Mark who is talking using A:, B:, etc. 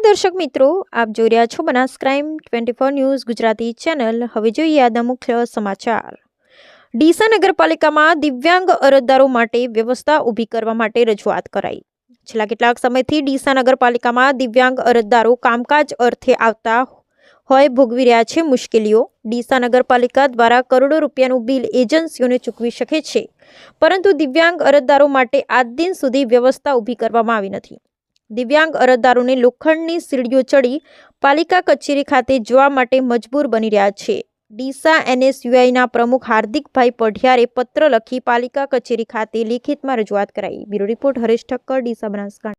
A: દર્શક મિત્રો, આપ જોઈ રહ્યા છો Banas crime 24 news Gujarati channel. હવે જોઈએ આજના મુખ્ય સમાચાર। ડીસા નગરપાલિકામાં દિવ્યાંગ અરજદારો માટે વ્યવસ્થા ઊભી કરવા માટે રજૂઆત કરાઈ। છેલ્લા કેટલાક સમયથી ડીસા નગરપાલિકામાં દિવ્યાંગ અરજદારો કામકાજ અર્થે આવતા હોય ભોગવી રહ્યા છે મુશ્કેલીઓ। ડીસા નગરપાલિકા દ્વારા કરોડો રૂપિયાનું બિલ એજન્સીઓને ચૂકવી શકે છે, પરંતુ દિવ્યાંગ અરજદારો માટે આજ દિન સુધી વ્યવસ્થા ઊભી કરવામાં આવી નથી। દિવ્યાંગ અરજદારોને લોખંડની સીડીઓ ચડી પાલિકા કચેરી ખાતે જવા માટે મજબૂર બની રહ્યા છે। ડીસા NSUIના પ્રમુખ હાર્દિકભાઈ પઢિયારે પત્ર લખી પાલિકા કચેરી ખાતે લેખિતમાં રજૂઆત કરાઈ। Bureau report Haresh Thakkar, Deesa, Banaskantha.